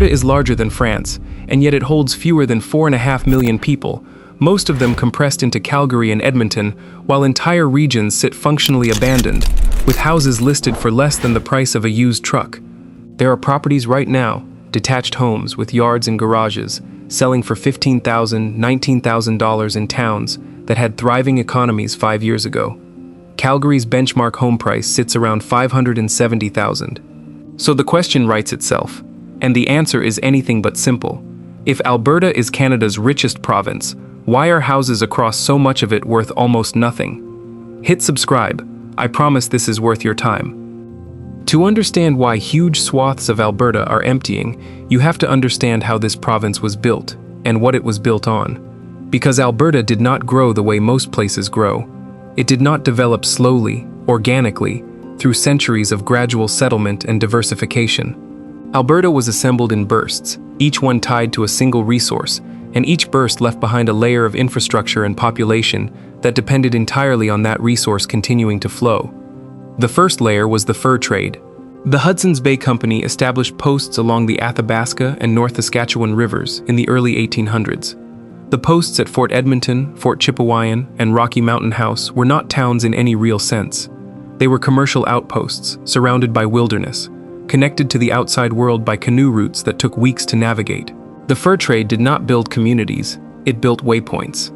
Alberta is larger than France, and yet it holds fewer than 4.5 million people, most of them compressed into Calgary and Edmonton, while entire regions sit functionally abandoned, with houses listed for less than the price of a used truck. There are properties right now, detached homes with yards and garages, selling for $15,000, $19,000 in towns that had thriving economies 5 years ago. Calgary's benchmark home price sits around $570,000. So the question writes itself, and the answer is anything but simple. If Alberta is Canada's richest province, why are houses across so much of it worth almost nothing? Hit subscribe. I promise this is worth your time. To understand why huge swaths of Alberta are emptying, you have to understand how this province was built and what it was built on. Because Alberta did not grow the way most places grow. It did not develop slowly, organically, through centuries of gradual settlement and diversification. Alberta was assembled in bursts, each one tied to a single resource, and each burst left behind a layer of infrastructure and population that depended entirely on that resource continuing to flow. The first layer was the fur trade. The Hudson's Bay Company established posts along the Athabasca and North Saskatchewan rivers in the early 1800s. The posts at Fort Edmonton, Fort Chipewyan, and Rocky Mountain House were not towns in any real sense. They were commercial outposts, surrounded by wilderness, connected to the outside world by canoe routes that took weeks to navigate. The fur trade did not build communities, it built waypoints.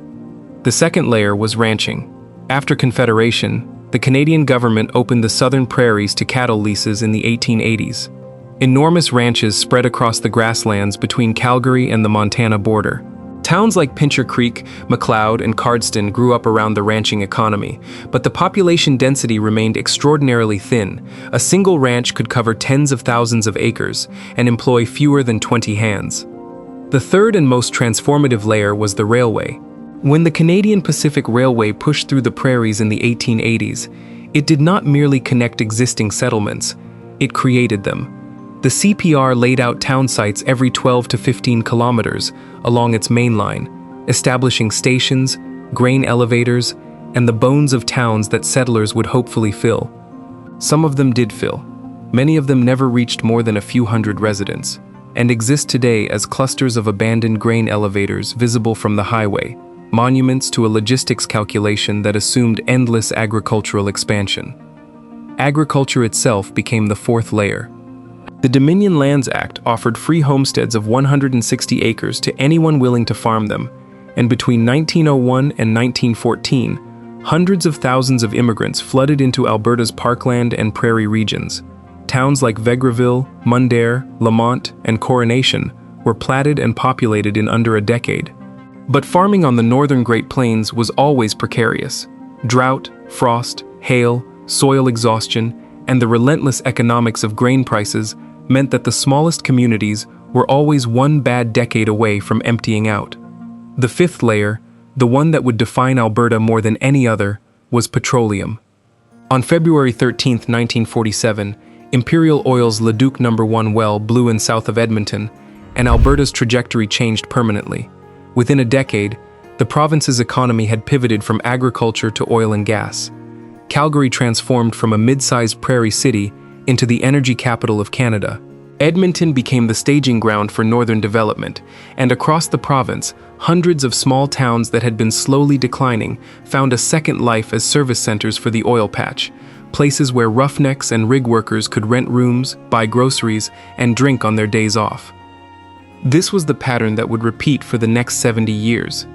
The second layer was ranching. After Confederation, the Canadian government opened the southern prairies to cattle leases in the 1880s. Enormous ranches spread across the grasslands between Calgary and the Montana border. Towns like Pincher Creek, McLeod, and Cardston grew up around the ranching economy, but the population density remained extraordinarily thin. A single ranch could cover tens of thousands of acres and employ fewer than 20 hands. The third and most transformative layer was the railway. When the Canadian Pacific Railway pushed through the prairies in the 1880s, it did not merely connect existing settlements, it created them. The CPR laid out town sites every 12 to 15 kilometers along its main line, establishing stations, grain elevators, and the bones of towns that settlers would hopefully fill. Some of them did fill. Many of them never reached more than a few hundred residents, and exist today as clusters of abandoned grain elevators visible from the highway, monuments to a logistics calculation that assumed endless agricultural expansion. Agriculture itself became the fourth layer. The Dominion Lands Act offered free homesteads of 160 acres to anyone willing to farm them, and between 1901 and 1914, hundreds of thousands of immigrants flooded into Alberta's parkland and prairie regions. Towns like Vegreville, Mundare, Lamont, and Coronation were platted and populated in under a decade. But farming on the northern Great Plains was always precarious. Drought, frost, hail, soil exhaustion, and the relentless economics of grain prices meant that the smallest communities were always one bad decade away from emptying out. The fifth layer, the one that would define Alberta more than any other, was petroleum. On February 13, 1947, Imperial Oil's Leduc No. 1 well blew in south of Edmonton, and Alberta's trajectory changed permanently. Within a decade, the province's economy had pivoted from agriculture to oil and gas. Calgary transformed from a mid-sized prairie city into the energy capital of Canada. Edmonton became the staging ground for northern development, and across the province, hundreds of small towns that had been slowly declining found a second life as service centers for the oil patch, places where roughnecks and rig workers could rent rooms, buy groceries, and drink on their days off. This was the pattern that would repeat for the next 70 years.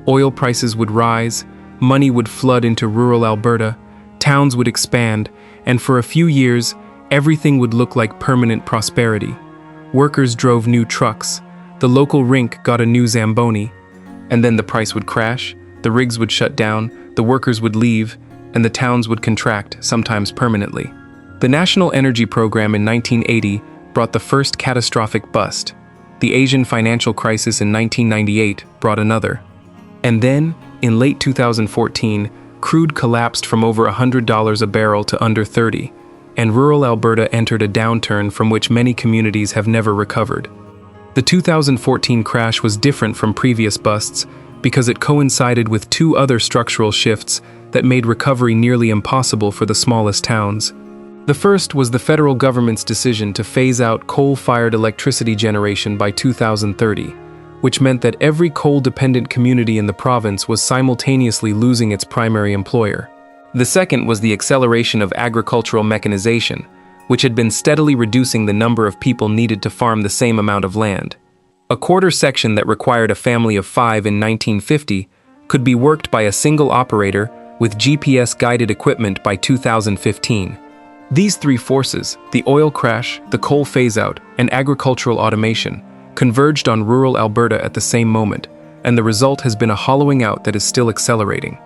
Oil prices would rise, money would flood into rural Alberta, towns would expand, and for a few years, everything would look like permanent prosperity. Workers drove new trucks, the local rink got a new Zamboni, and then the price would crash, the rigs would shut down, the workers would leave, and the towns would contract, sometimes permanently. The National Energy Program in 1980 brought the first catastrophic bust. The Asian financial crisis in 1998 brought another. And then, in late 2014, crude collapsed from over $100 a barrel to under $30, and rural Alberta entered a downturn from which many communities have never recovered. The 2014 crash was different from previous busts because it coincided with two other structural shifts that made recovery nearly impossible for the smallest towns. The first was the federal government's decision to phase out coal-fired electricity generation by 2030, which meant that every coal-dependent community in the province was simultaneously losing its primary employer. The second was the acceleration of agricultural mechanization, which had been steadily reducing the number of people needed to farm the same amount of land. A quarter section that required a family of 5 in 1950 could be worked by a single operator with GPS-guided equipment by 2015. These three forces, the oil crash, the coal phase-out, and agricultural automation, converged on rural Alberta at the same moment, and the result has been a hollowing out that is still accelerating.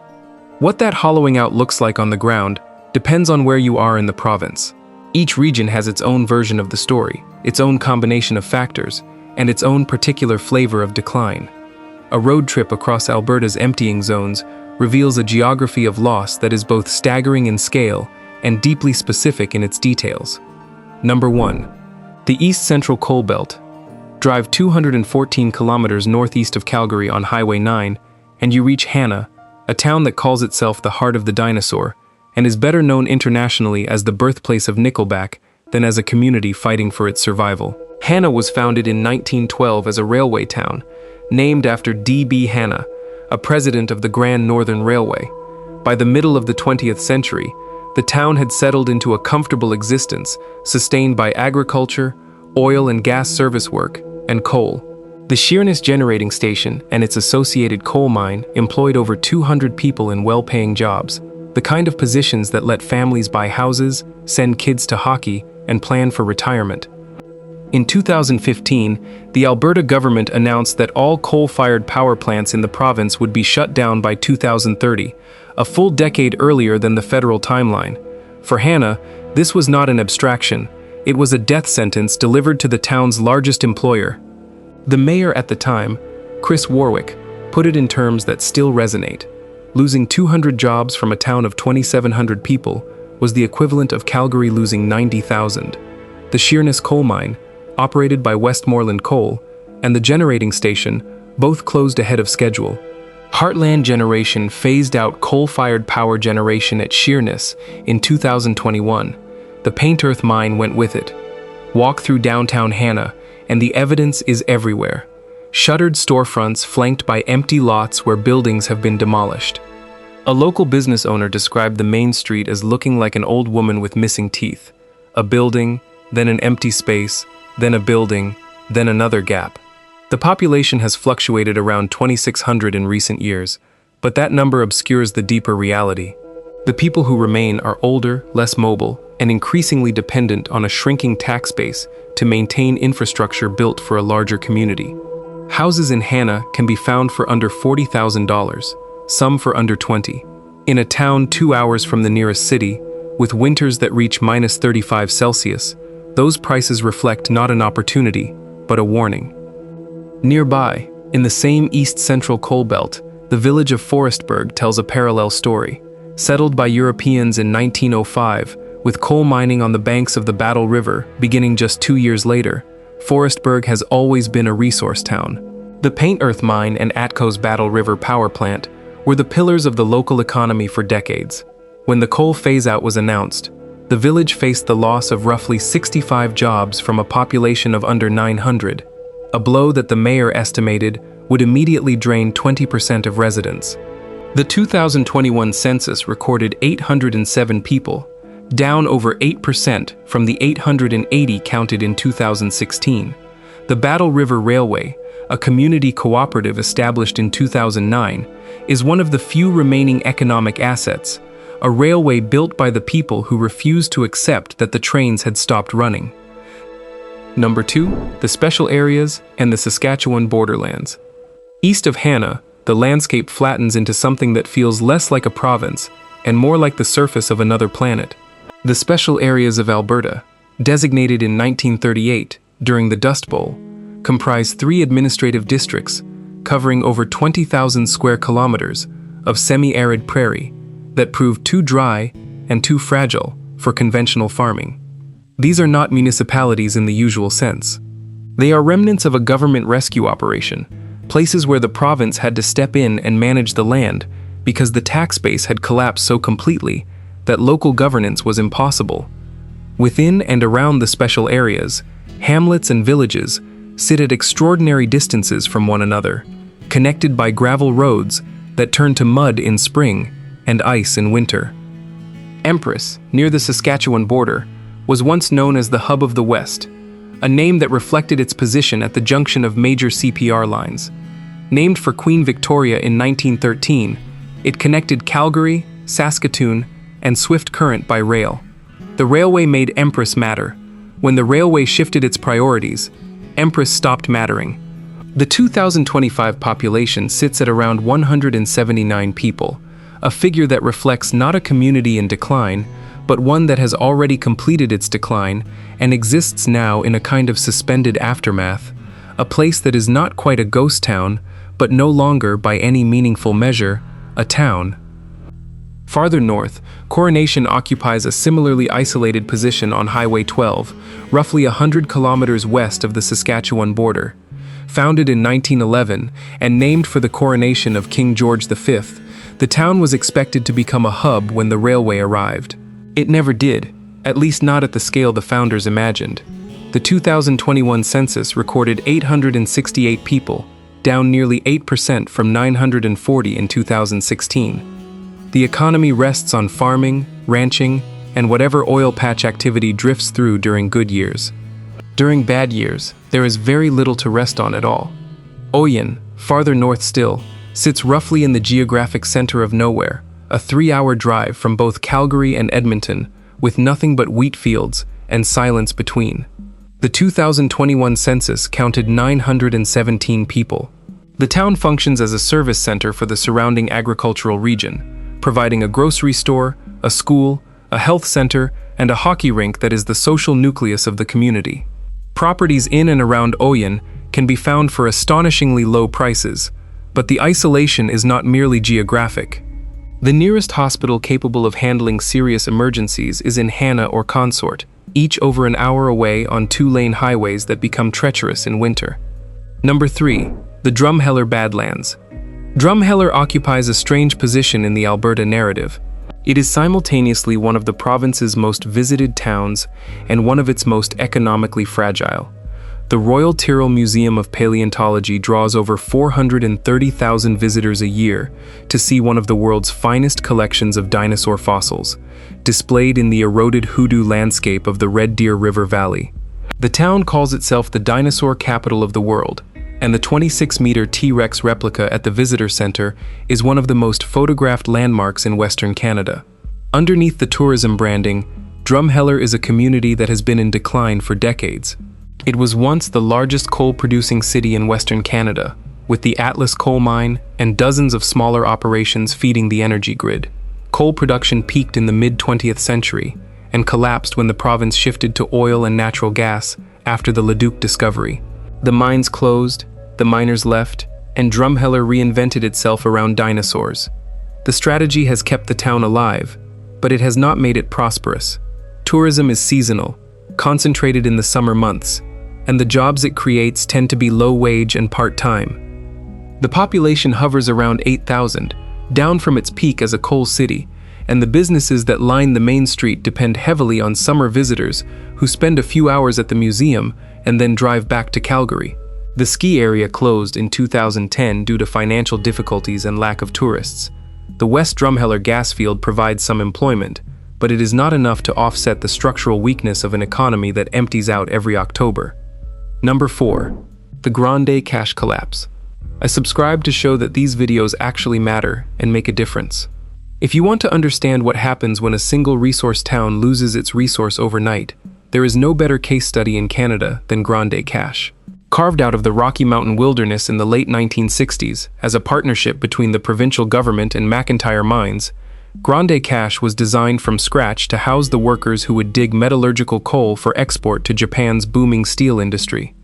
What that hollowing out looks like on the ground depends on where you are in the province. Each region has its own version of the story, its own combination of factors, and its own particular flavor of decline. A road trip across Alberta's emptying zones reveals a geography of loss that is both staggering in scale and deeply specific in its details. Number 1. The East Central Coal Belt. Drive 214 kilometers northeast of Calgary on Highway 9, and you reach Hanna, a town that calls itself the heart of the dinosaur, and is better known internationally as the birthplace of Nickelback than as a community fighting for its survival. Hanna was founded in 1912 as a railway town, named after D.B. Hanna, a president of the Grand Northern Railway. By the middle of the 20th century, the town had settled into a comfortable existence, sustained by agriculture, oil and gas service work, and coal. The Sheerness Generating Station and its associated coal mine employed over 200 people in well-paying jobs, the kind of positions that let families buy houses, send kids to hockey, and plan for retirement. In 2015, the Alberta government announced that all coal-fired power plants in the province would be shut down by 2030, a full decade earlier than the federal timeline. For Hanna, this was not an abstraction. It was a death sentence delivered to the town's largest employer. The mayor at the time, Chris Warwick, put it in terms that still resonate. Losing 200 jobs from a town of 2,700 people was the equivalent of Calgary losing 90,000. The Sheerness coal mine, operated by Westmoreland Coal, and the generating station both closed ahead of schedule. Heartland Generation phased out coal-fired power generation at Sheerness in 2021. The Paint Earth mine went with it. Walk through downtown Hanna, and the evidence is everywhere. Shuttered storefronts flanked by empty lots where buildings have been demolished. A local business owner described the main street as looking like an old woman with missing teeth. A building, then an empty space, then a building, then another gap. The population has fluctuated around 2,600 in recent years, but that number obscures the deeper reality. The people who remain are older, less mobile, and increasingly dependent on a shrinking tax base to maintain infrastructure built for a larger community. Houses in Hanna can be found for under $40,000, some for under $20,000. In a town 2 hours from the nearest city, with winters that reach -35 Celsius, those prices reflect not an opportunity, but a warning. Nearby, in the same East Central Coal Belt, the village of Forestburg tells a parallel story. Settled by Europeans in 1905, with coal mining on the banks of the Battle River beginning just 2 years later, Forestburg has always been a resource town. The Paint Earth mine and ATCO's Battle River power plant were the pillars of the local economy for decades. When the coal phase-out was announced, the village faced the loss of roughly 65 jobs from a population of under 900, a blow that the mayor estimated would immediately drain 20% of residents. The 2021 census recorded 807 people, down over 8% from the 880 counted in 2016. The Battle River Railway, a community cooperative established in 2009, is one of the few remaining economic assets, a railway built by the people who refused to accept that the trains had stopped running. Number 2, the special areas and the Saskatchewan borderlands. East of Hanna, the landscape flattens into something that feels less like a province and more like the surface of another planet. The special areas of Alberta, designated in 1938 during the Dust Bowl, comprise 3 administrative districts covering over 20,000 square kilometers of semi-arid prairie that proved too dry and too fragile for conventional farming. These are not municipalities in the usual sense. They are remnants of a government rescue operation, places where the province had to step in and manage the land because the tax base had collapsed so completely that local governance was impossible. Within and around the special areas, hamlets and villages sit at extraordinary distances from one another, connected by gravel roads that turn to mud in spring and ice in winter. Empress, near the Saskatchewan border, was once known as the Hub of the West, a name that reflected its position at the junction of major CPR lines. Named for Queen Victoria in 1913, it connected Calgary, Saskatoon, and Swift Current by rail. The railway made Empress matter. When the railway shifted its priorities, Empress stopped mattering. The 2025 population sits at around 179 people, a figure that reflects not a community in decline, but one that has already completed its decline and exists now in a kind of suspended aftermath, a place that is not quite a ghost town, but no longer, by any meaningful measure, a town. Farther north, Coronation occupies a similarly isolated position on Highway 12, roughly 100 kilometers west of the Saskatchewan border. Founded in 1911 and named for the coronation of King George V, the town was expected to become a hub when the railway arrived. It never did, at least not at the scale the founders imagined. The 2021 census recorded 868 people, down nearly 8% from 940 in 2016. The economy rests on farming, ranching, and whatever oil patch activity drifts through during good years. During bad years, there is very little to rest on at all. Oyen, farther north still, sits roughly in the geographic center of nowhere, a 3-hour drive from both Calgary and Edmonton, with nothing but wheat fields and silence between. The 2021 census counted 917 people. The town functions as a service center for the surrounding agricultural region, providing a grocery store, a school, a health center, and a hockey rink that is the social nucleus of the community. Properties in and around Oyen can be found for astonishingly low prices, but the isolation is not merely geographic. The nearest hospital capable of handling serious emergencies is in Hanna or Consort, each over an hour away on 2-lane highways that become treacherous in winter. Number 3. The Drumheller Badlands. Drumheller occupies a strange position in the Alberta narrative. It is simultaneously one of the province's most visited towns and one of its most economically fragile. The Royal Tyrrell Museum of Paleontology draws over 430,000 visitors a year to see one of the world's finest collections of dinosaur fossils, displayed in the eroded hoodoo landscape of the Red Deer River Valley. The town calls itself the dinosaur capital of the world, and the 26-meter T-Rex replica at the visitor center is one of the most photographed landmarks in Western Canada. Underneath the tourism branding, Drumheller is a community that has been in decline for decades. It was once the largest coal-producing city in Western Canada, with the Atlas coal mine and dozens of smaller operations feeding the energy grid. Coal production peaked in the mid-20th century and collapsed when the province shifted to oil and natural gas after the Leduc discovery. The mines closed, the miners left, and Drumheller reinvented itself around dinosaurs. The strategy has kept the town alive, but it has not made it prosperous. Tourism is seasonal, concentrated in the summer months, and the jobs it creates tend to be low-wage and part-time. The population hovers around 8,000, down from its peak as a coal city, and the businesses that line the main street depend heavily on summer visitors who spend a few hours at the museum and then drive back to Calgary. The ski area closed in 2010 due to financial difficulties and lack of tourists. The West Drumheller gas field provides some employment, but it is not enough to offset the structural weakness of an economy that empties out every October. Number 4. The Grande Cache Collapse. I subscribe to show that these videos actually matter and make a difference. If you want to understand what happens when a single resource town loses its resource overnight, there is no better case study in Canada than Grande Cache. Carved out of the Rocky Mountain wilderness in the late 1960s as a partnership between the provincial government and McIntyre Mines, Grande Cache was designed from scratch to house the workers who would dig metallurgical coal for export to Japan's booming steel industry.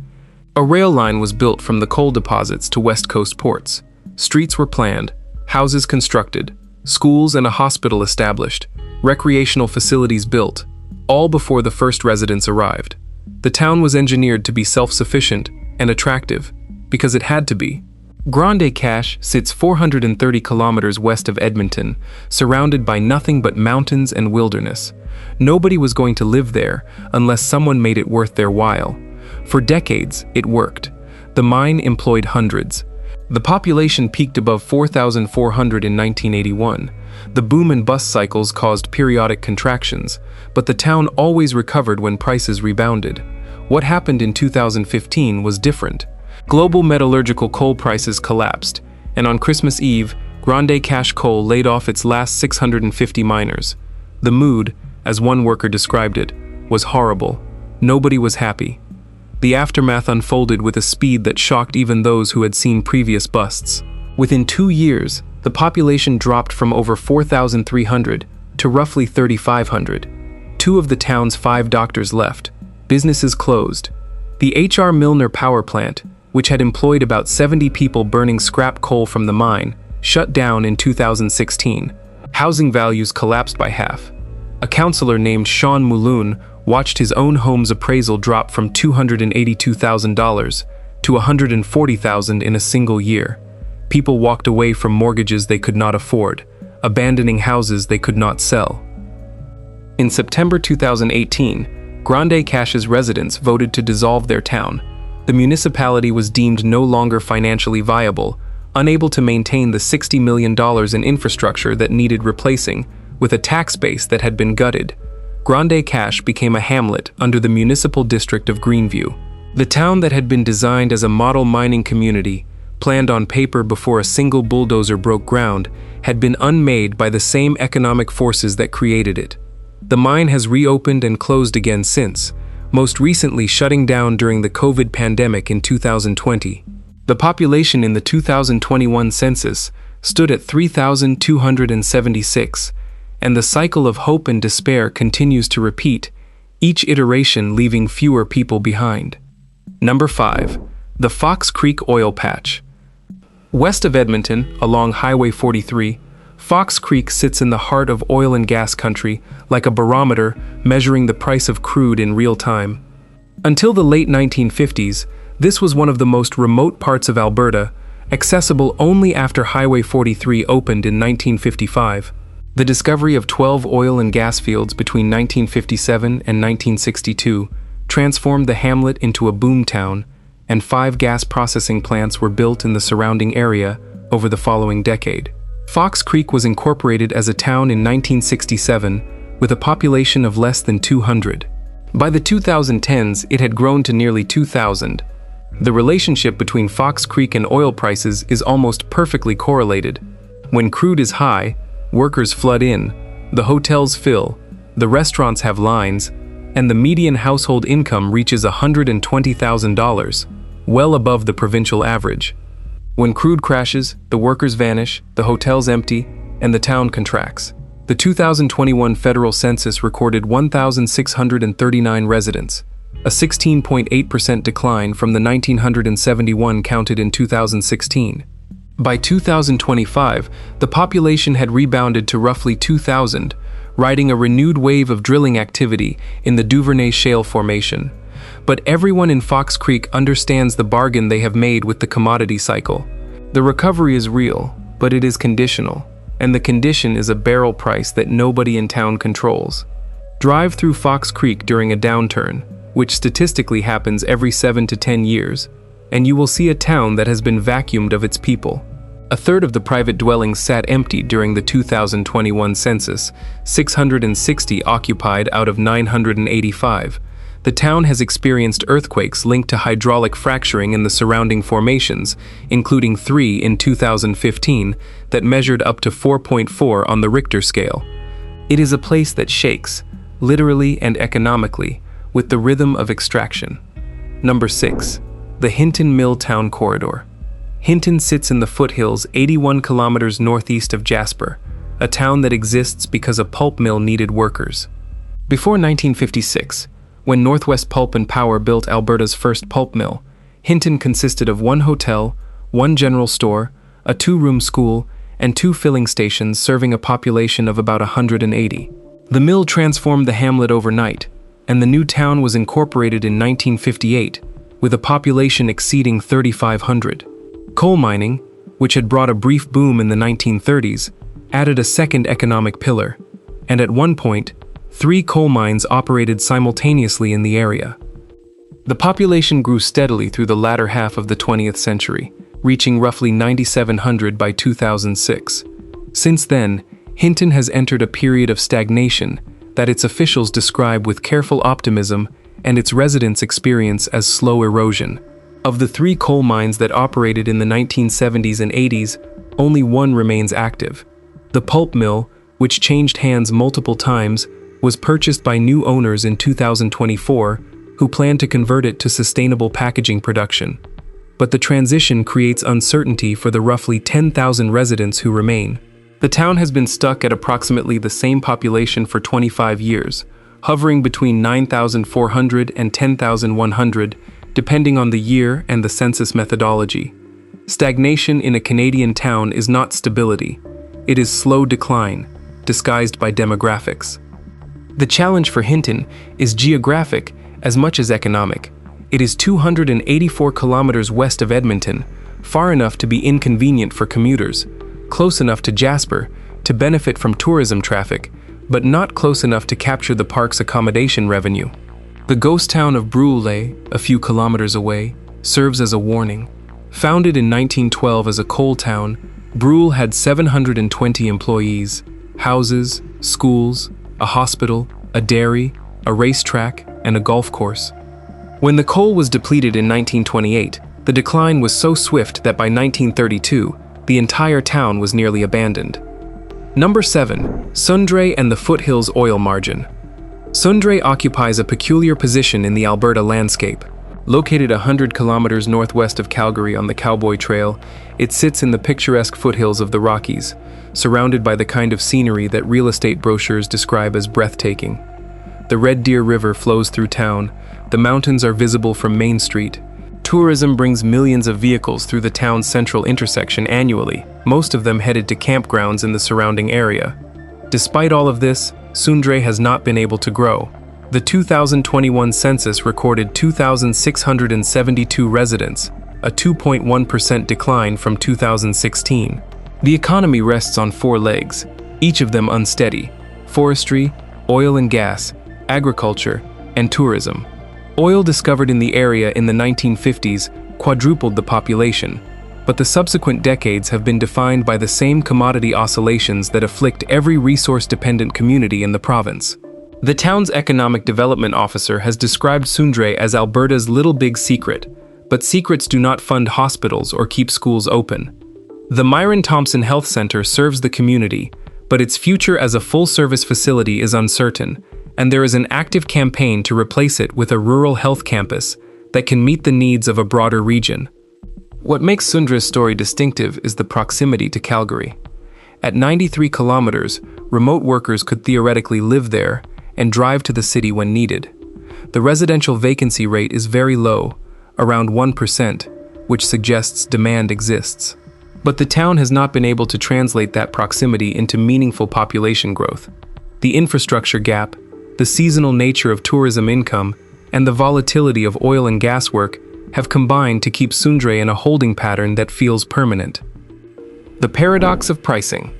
A rail line was built from the coal deposits to West Coast ports. Streets were planned, houses constructed, schools and a hospital established, recreational facilities built, all before the first residents arrived. The town was engineered to be self-sufficient and attractive because it had to be. Grande Cache sits 430 kilometers west of Edmonton, surrounded by nothing but mountains and wilderness. Nobody was going to live there unless someone made it worth their while. For decades, it worked. The mine employed hundreds. The population peaked above 4,400 in 1981. The boom and bust cycles caused periodic contractions, but the town always recovered when prices rebounded. What happened in 2015 was different. Global metallurgical coal prices collapsed, and on Christmas Eve, Grande Cache Coal laid off its last 650 miners. The mood, as one worker described it, was horrible. Nobody was happy. The aftermath unfolded with a speed that shocked even those who had seen previous busts. Within 2 years, the population dropped from over 4,300 to roughly 3,500. 2 of the town's 5 doctors left. Businesses closed. The H.R. Milner power plant, which had employed about 70 people burning scrap coal from the mine, shut down in 2016. Housing values collapsed by half. A councillor named Sean Mulloon watched his own home's appraisal drop from $282,000 to $140,000 in a single year. People walked away from mortgages they could not afford, abandoning houses they could not sell. In September 2018, Grande Cache's residents voted to dissolve their town. The municipality was deemed no longer financially viable, unable to maintain the $60 million in infrastructure that needed replacing, with a tax base that had been gutted. Grande Cache became a hamlet under the municipal district of Greenview. The town that had been designed as a model mining community, planned on paper before a single bulldozer broke ground, had been unmade by the same economic forces that created it. The mine has reopened and closed again since, most recently shutting down during the COVID pandemic in 2020. The population in the 2021 census stood at 3,276, and the cycle of hope and despair continues to repeat, each iteration leaving fewer people behind. Number 5. The Fox Creek Oil Patch. West of Edmonton, along Highway 43, Fox Creek sits in the heart of oil and gas country, like a barometer measuring the price of crude in real time. Until the late 1950s, this was one of the most remote parts of Alberta, accessible only after Highway 43 opened in 1955. The discovery of 12 oil and gas fields between 1957 and 1962 transformed the hamlet into a boom town, and 5 gas processing plants were built in the surrounding area over the following decade. Fox Creek was incorporated as a town in 1967 with a population of less than 200. By the 2010s, it had grown to nearly 2,000. The relationship between Fox Creek and oil prices is almost perfectly correlated. When crude is high, workers flood in, the hotels fill, the restaurants have lines, and the median household income reaches $120,000, well above the provincial average. When crude crashes, the workers vanish, the hotels empty, and the town contracts. The 2021 federal census recorded 1,639 residents, a 16.8% decline from the 1,971 counted in 2016. By 2025, the population had rebounded to roughly 2,000, riding a renewed wave of drilling activity in the Duvernay Shale Formation. But everyone in Fox Creek understands the bargain they have made with the commodity cycle. The recovery is real, but it is conditional, and the condition is a barrel price that nobody in town controls. Drive through Fox Creek during a downturn, which statistically happens every 7 to 10 years, and you will see a town that has been vacuumed of its people. A third of the private dwellings sat empty during the 2021 census, 660 occupied out of 985. The town has experienced earthquakes linked to hydraulic fracturing in the surrounding formations, including 3 in 2015 that measured up to 4.4 on the Richter scale. It is a place that shakes, literally and economically, with the rhythm of extraction. Number 6. The Hinton Mill Town Corridor. Hinton sits in the foothills 81 kilometers northeast of Jasper, a town that exists because a pulp mill needed workers. Before 1956, when Northwest Pulp and Power built Alberta's first pulp mill, Hinton consisted of 1 hotel, 1 general store, a 2-room school, and 2 filling stations serving a population of about 180. The mill transformed the hamlet overnight, and the new town was incorporated in 1958, with a population exceeding 3,500. Coal mining, which had brought a brief boom in the 1930s, added a second economic pillar, and at one point, 3 coal mines operated simultaneously in the area. The population grew steadily through the latter half of the 20th century, reaching roughly 9,700 by 2006. Since then, Hinton has entered a period of stagnation that its officials describe with careful optimism and its residents experience as slow erosion. Of the 3 coal mines that operated in the 1970s and 80s, only one remains active. The pulp mill, which changed hands multiple times, was purchased by new owners in 2024 who plan to convert it to sustainable packaging production. But the transition creates uncertainty for the roughly 10,000 residents who remain. The town has been stuck at approximately the same population for 25 years, hovering between 9,400 and 10,100, depending on the year and the census methodology. Stagnation in a Canadian town is not stability. It is slow decline, disguised by demographics. The challenge for Hinton is geographic as much as economic. It is 284 kilometers west of Edmonton, far enough to be inconvenient for commuters, close enough to Jasper to benefit from tourism traffic, but not close enough to capture the park's accommodation revenue. The ghost town of Brule, a few kilometers away, serves as a warning. Founded in 1912 as a coal town, Brule had 720 employees, houses, schools, a hospital, a dairy, a racetrack, and a golf course. When the coal was depleted in 1928, the decline was so swift that by 1932, the entire town was nearly abandoned. Number 7. Sundre and the Foothills Oil Margin. Sundre occupies a peculiar position in the Alberta landscape. Located 100 kilometers northwest of Calgary on the Cowboy Trail, it sits in the picturesque foothills of the Rockies, surrounded by the kind of scenery that real estate brochures describe as breathtaking. The Red Deer River flows through town. The mountains are visible from Main Street. Tourism brings millions of vehicles through the town's central intersection annually, most of them headed to campgrounds in the surrounding area. Despite all of this, Sundre has not been able to grow. The 2021 census recorded 2,672 residents, a 2.1% decline from 2016. The economy rests on 4 legs, each of them unsteady: forestry, oil and gas, agriculture, and tourism. Oil discovered in the area in the 1950s quadrupled the population, but the subsequent decades have been defined by the same commodity oscillations that afflict every resource-dependent community in the province. The town's economic development officer has described Sundre as Alberta's little big secret, but secrets do not fund hospitals or keep schools open. The Myron Thompson Health Center serves the community, but its future as a full-service facility is uncertain, and there is an active campaign to replace it with a rural health campus that can meet the needs of a broader region. What makes Sundre's story distinctive is the proximity to Calgary. At 93 kilometers, remote workers could theoretically live there and drive to the city when needed. The residential vacancy rate is very low, around 1%, which suggests demand exists. But the town has not been able to translate that proximity into meaningful population growth. The infrastructure gap, the seasonal nature of tourism income, and the volatility of oil and gas work have combined to keep Sundre in a holding pattern that feels permanent. The paradox of pricing.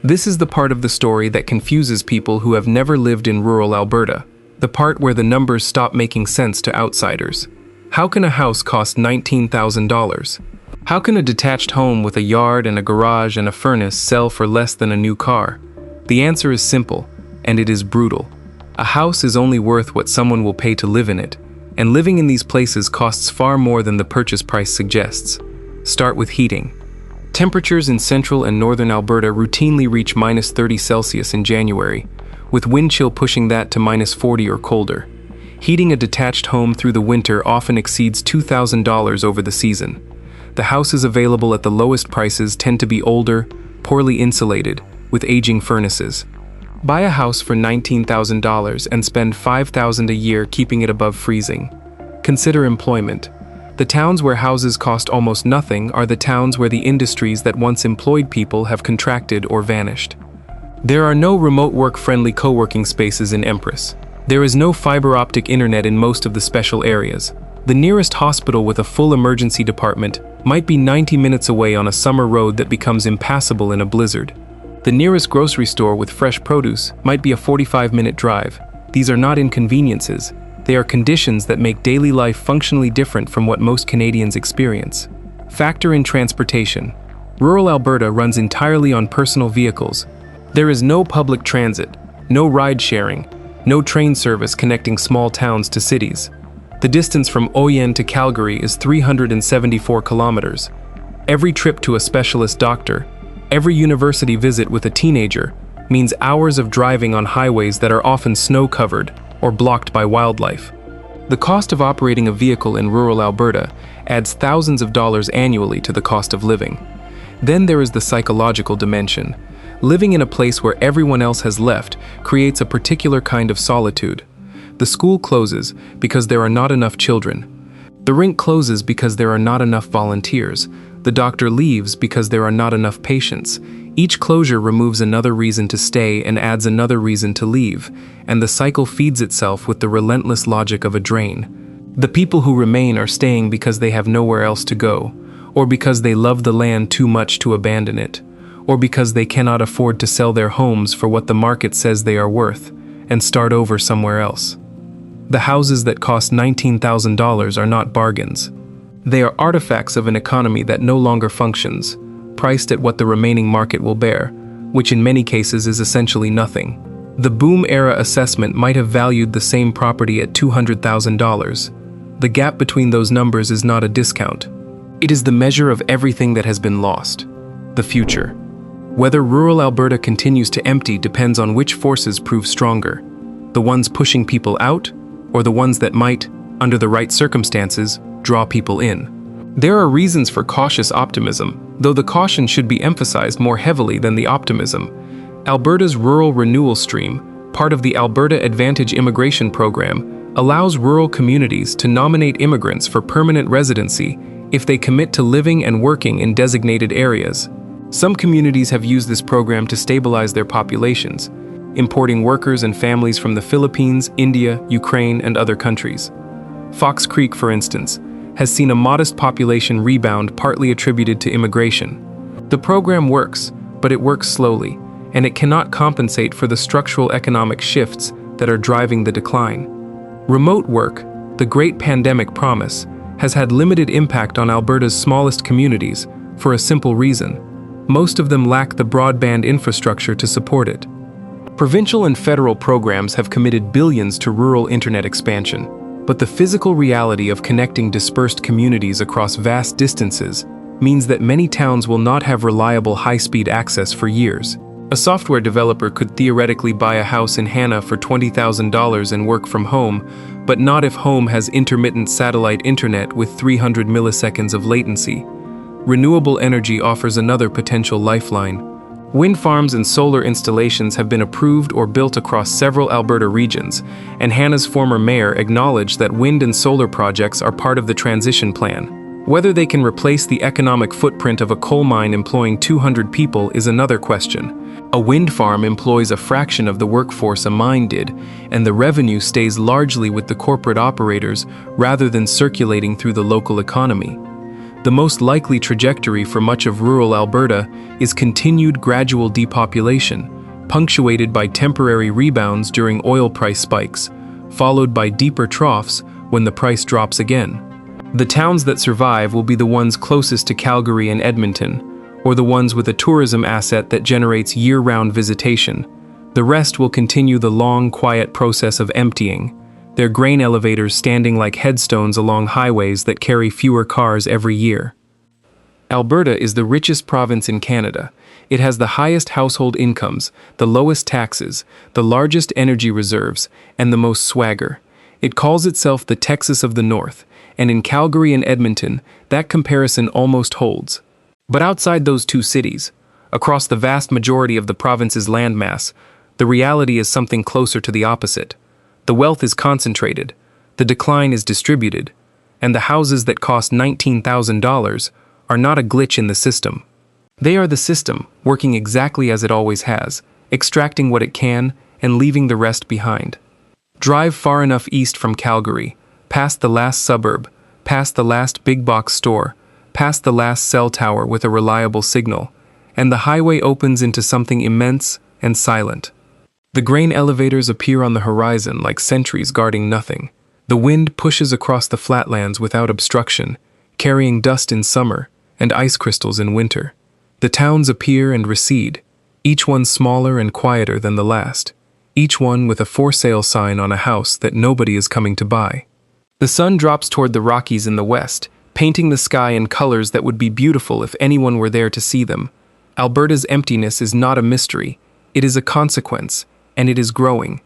This is the part of the story that confuses people who have never lived in rural Alberta, the part where the numbers stop making sense to outsiders. How can a house cost $19,000? How can a detached home with a yard and a garage and a furnace sell for less than a new car? The answer is simple, and it is brutal. A house is only worth what someone will pay to live in it, and living in these places costs far more than the purchase price suggests. Start with heating. Temperatures in central and northern Alberta routinely reach -30°C in January, with wind chill pushing that to -40 or colder. Heating a detached home through the winter often exceeds $2,000 over the season. The houses available at the lowest prices tend to be older, poorly insulated, with aging furnaces. Buy a house for $19,000 and spend $5,000 a year keeping it above freezing. Consider employment. The towns where houses cost almost nothing are the towns where the industries that once employed people have contracted or vanished. There are no remote work-friendly co-working spaces in Empress. There is no fiber optic internet in most of the special areas. The nearest hospital with a full emergency department might be 90 minutes away on a summer road that becomes impassable in a blizzard. The nearest grocery store with fresh produce might be a 45-minute drive. These are not inconveniences. They are conditions that make daily life functionally different from what most Canadians experience. Factor in transportation. Rural Alberta runs entirely on personal vehicles. There is no public transit, no ride-sharing, no train service connecting small towns to cities. The distance from Oyen to Calgary is 374 kilometers. Every trip to a specialist doctor, every university visit with a teenager, means hours of driving on highways that are often snow-covered or blocked by wildlife. The cost of operating a vehicle in rural Alberta adds thousands of dollars annually to the cost of living. Then there is the psychological dimension. Living in a place where everyone else has left creates a particular kind of solitude. The school closes because there are not enough children. The rink closes because there are not enough volunteers. The doctor leaves because there are not enough patients. Each closure removes another reason to stay and adds another reason to leave, and the cycle feeds itself with the relentless logic of a drain. The people who remain are staying because they have nowhere else to go, or because they love the land too much to abandon it, or because they cannot afford to sell their homes for what the market says they are worth, and start over somewhere else. The houses that cost $19,000 are not bargains. They are artifacts of an economy that no longer functions, priced at what the remaining market will bear, which in many cases is essentially nothing. The boom-era assessment might have valued the same property at $200,000. The gap between those numbers is not a discount. It is the measure of everything that has been lost. The future. Whether rural Alberta continues to empty depends on which forces prove stronger. The ones pushing people out, or the ones that might, under the right circumstances, draw people in. There are reasons for cautious optimism, though the caution should be emphasized more heavily than the optimism. Alberta's Rural Renewal Stream, part of the Alberta Advantage Immigration Program, allows rural communities to nominate immigrants for permanent residency if they commit to living and working in designated areas. Some communities have used this program to stabilize their populations, importing workers and families from the Philippines, India, Ukraine, and other countries. Fox Creek, for instance, has seen a modest population rebound partly attributed to immigration. The program works, but it works slowly, and it cannot compensate for the structural economic shifts that are driving the decline. Remote work, the great pandemic promise, has had limited impact on Alberta's smallest communities for a simple reason. Most of them lack the broadband infrastructure to support it. Provincial and federal programs have committed billions to rural internet expansion, but the physical reality of connecting dispersed communities across vast distances means that many towns will not have reliable high-speed access for years. A software developer could theoretically buy a house in Hannah for $20,000 and work from home, but not if home has intermittent satellite internet with 300 milliseconds of latency. Renewable energy offers another potential lifeline. Wind farms and solar installations have been approved or built across several Alberta regions, and Hannah's former mayor acknowledged that wind and solar projects are part of the transition plan. Whether they can replace the economic footprint of a coal mine employing 200 people is another question. A wind farm employs a fraction of the workforce a mine did, and the revenue stays largely with the corporate operators rather than circulating through the local economy. The most likely trajectory for much of rural Alberta is continued gradual depopulation, punctuated by temporary rebounds during oil price spikes, followed by deeper troughs when the price drops again. The towns that survive will be the ones closest to Calgary and Edmonton, or the ones with a tourism asset that generates year-round visitation. The rest will continue the long, quiet process of emptying, their grain elevators standing like headstones along highways that carry fewer cars every year. Alberta is the richest province in Canada. It has the highest household incomes, the lowest taxes, the largest energy reserves, and the most swagger. It calls itself the Texas of the North, and in Calgary and Edmonton, that comparison almost holds. But outside those two cities, across the vast majority of the province's landmass, the reality is something closer to the opposite. The wealth is concentrated, the decline is distributed, and the houses that cost $19,000 are not a glitch in the system. They are the system, working exactly as it always has, extracting what it can and leaving the rest behind. Drive far enough east from Calgary, past the last suburb, past the last big box store, past the last cell tower with a reliable signal, and the highway opens into something immense and silent. The grain elevators appear on the horizon like sentries guarding nothing. The wind pushes across the flatlands without obstruction, carrying dust in summer and ice crystals in winter. The towns appear and recede, each one smaller and quieter than the last, each one with a for sale sign on a house that nobody is coming to buy. The sun drops toward the Rockies in the west, painting the sky in colors that would be beautiful if anyone were there to see them. Alberta's emptiness is not a mystery, it is a consequence, and it is growing.